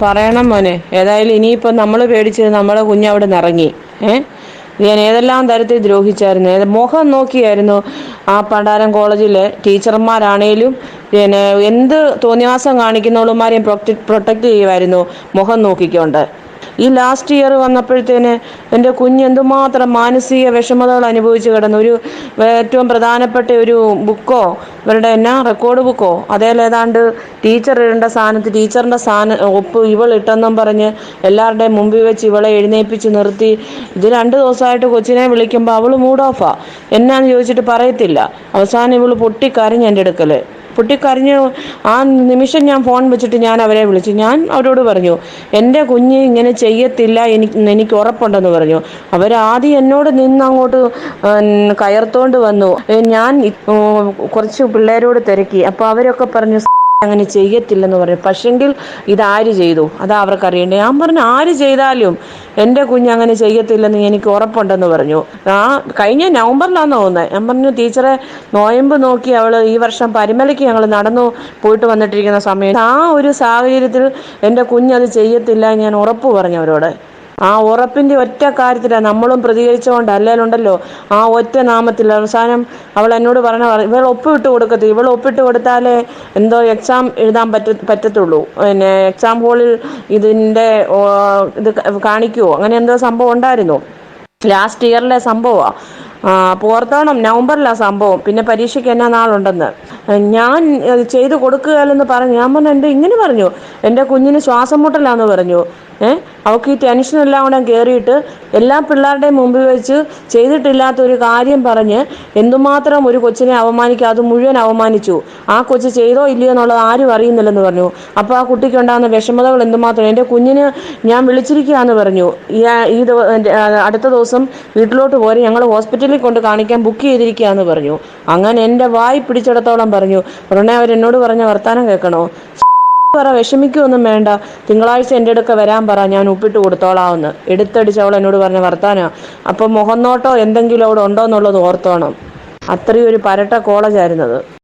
പറയണം മോനെ. ഏതായാലും ഇനിയിപ്പോൾ നമ്മൾ പേടിച്ചത് നമ്മളെ കുഞ്ഞവിടെ നിന്ന് ഇറങ്ങി. ഏ ഞാൻ ഏതെല്ലാം തരത്തിൽ ദ്രോഹിച്ചായിരുന്നു. മുഖം നോക്കിയായിരുന്നു ആ പണ്ടാരം കോളേജിലെ ടീച്ചർമാരാണേലും പിന്നെ എന്ത് തോന്നിയാസം കാണിക്കുന്നവളുമാരെയും പ്രൊട്ടക്റ്റ് ചെയ്യുമായിരുന്നു മുഖം നോക്കിക്കൊണ്ട്. ഈ ലാസ്റ്റ് ഇയർ വന്നപ്പോഴത്തേന് എൻ്റെ കുഞ്ഞ് എന്തുമാത്രം മാനസിക വിഷമതകൾ അനുഭവിച്ച് കിടന്നു. ഏറ്റവും പ്രധാനപ്പെട്ട ഒരു ബുക്കോ ഇവരുടെ റെക്കോർഡ് ബുക്കോ അതേലേതാണ്ട് ടീച്ചർ ഇടേണ്ട സ്ഥാനത്ത് ടീച്ചറിൻ്റെ ഒപ്പ് ഇവളിട്ടെന്നും പറഞ്ഞ് എല്ലാവരുടെയും മുമ്പിൽ വെച്ച് ഇവളെ എഴുന്നേൽപ്പിച്ച് നിർത്തി. ഇത് 2 ദിവസമായിട്ട് കൊച്ചിനെ വിളിക്കുമ്പോൾ അവൾ മൂഡ് ഓഫാ. എന്നാന്ന് ചോദിച്ചിട്ട് പറയത്തില്ല. അവസാനം ഇവൾ പൊട്ടിക്കരഞ്ഞ് എൻ്റെ അടുക്കൽ പൊട്ടിക്കരഞ്ഞ്. ആ നിമിഷം ഞാൻ ഫോൺ വെച്ചിട്ട് ഞാൻ അവരെ വിളിച്ചു. ഞാൻ അവരോട് പറഞ്ഞു, എൻ്റെ കുഞ്ഞ് ഇങ്ങനെ ചെയ്യത്തില്ല, എനിക്ക് ഉറപ്പുണ്ടെന്ന് പറഞ്ഞു. അവരാദ്യം എന്നോട് നിന്നങ്ങോട്ട് കയർത്തോണ്ട് വന്നു. ഞാൻ കുറച്ച് പിള്ളേരോട് തിരക്കി. അപ്പോൾ അവരൊക്കെ പറഞ്ഞു അങ്ങനെ ചെയ്യത്തില്ലെന്ന് പറയും. പക്ഷെങ്കിൽ ഇതാര് ചെയ്തു അതാ അവർക്ക് അറിയേണ്ടത്. ഞാൻ പറഞ്ഞു, ആര് ചെയ്താലും എൻ്റെ കുഞ്ഞ് അങ്ങനെ ചെയ്യത്തില്ലെന്ന് എനിക്ക് ഉറപ്പുണ്ടെന്ന് പറഞ്ഞു. കഴിഞ്ഞ നവംബറിലാണെന്ന് തോന്നുന്നത്. ഞാൻ പറഞ്ഞു, ടീച്ചറെ നോയമ്പ് നോക്കി അവൾ ഈ വർഷം പരിമലയ്ക്ക് ഞങ്ങൾ നടന്നു പോയിട്ട് വന്നിട്ടിരിക്കുന്ന സമയത്ത് ആ ഒരു സാഹചര്യത്തിൽ എൻ്റെ കുഞ്ഞത് ചെയ്യത്തില്ല ഞാൻ ഉറപ്പ് പറഞ്ഞു അവരോട്. ആ ഉറപ്പിൻ്റെ ഒറ്റ കാര്യത്തിലാണ് നമ്മളും പ്രതികരിച്ചുകൊണ്ട് അല്ലേലുണ്ടല്ലോ ആ ഒറ്റ നാമത്തിൽ. അവസാനം അവൾ എന്നോട് ഇവൾ ഒപ്പിട്ട് കൊടുക്കത്തില്ല. ഇവൾ ഒപ്പിട്ട് കൊടുത്താലേ എന്തോ എക്സാം എഴുതാൻ പറ്റത്തുള്ളൂ. പിന്നെ എക്സാം ഹോളിൽ ഇതിൻ്റെ ഇത് കാണിക്കുമോ അങ്ങനെ എന്തോ സംഭവം ഉണ്ടായിരുന്നു. ലാസ്റ്റ് ഇയറിലെ സംഭവമാണ്. പുറത്തോണം നവംബറിലാണ് സംഭവം. പിന്നെ പരീക്ഷയ്ക്ക് എന്നാ നാളുണ്ടെന്ന് ഞാൻ ചെയ്ത് കൊടുക്കുകയല്ലെന്ന് പറഞ്ഞു. ഞാൻ പറഞ്ഞു, എൻ്റെ ഇങ്ങനെ പറഞ്ഞു, എൻ്റെ കുഞ്ഞിന് ശ്വാസം മുട്ടലാന്ന് പറഞ്ഞു. അവൾക്ക് ഈ ടെൻഷനെല്ലാം കൂടെ കയറിയിട്ട് എല്ലാ പിള്ളേരുടെയും മുമ്പിൽ വെച്ച് ചെയ്തിട്ടില്ലാത്തൊരു കാര്യം പറഞ്ഞ് എന്തുമാത്രം ഒരു കൊച്ചിനെ അവമാനിക്കുക, അത് മുഴുവൻ അവമാനിച്ചു. ആ കൊച്ച് ചെയ്തോ ഇല്ലയോ എന്നുള്ളത് ആരും അറിയുന്നില്ലെന്ന് പറഞ്ഞു. അപ്പോൾ ആ കുട്ടിക്ക് ഉണ്ടാകുന്ന വിഷമതകൾ എന്തുമാത്രം. എൻ്റെ കുഞ്ഞിന് ഞാൻ വിളിച്ചിരിക്കുകയെന്ന് പറഞ്ഞു. അടുത്ത ദിവസം വീട്ടിലോട്ട് പോരെ, ഞങ്ങൾ ഹോസ്പിറ്റലിൽ കൊണ്ട് കാണിക്കാൻ ബുക്ക് ചെയ്തിരിക്കുകയെന്ന് പറഞ്ഞു. അങ്ങനെ എൻ്റെ വായി പിടിച്ചിടത്തോളം പറഞ്ഞു. ഉടനെ അവരെന്നോട് പറഞ്ഞ വർത്താനം കേൾക്കണോ? വിഷമിക്കൊന്നും വേണ്ട, തിങ്കളാഴ്ച എൻ്റെ അടുക്ക വരാൻ പറ, ഞാൻ ഒപ്പിട്ട് കൊടുത്തോളാമെന്ന്. എടുത്തടിച്ച് അവൾ എന്നോട് പറഞ്ഞ വർത്താനമാണ്. അപ്പം മുഖം നോട്ടോ എന്തെങ്കിലും അവിടെ ഉണ്ടോ എന്നുള്ളത് ഓർത്തോണം. അത്രയും ഒരു പരട്ട കോളേജായിരുന്നത്.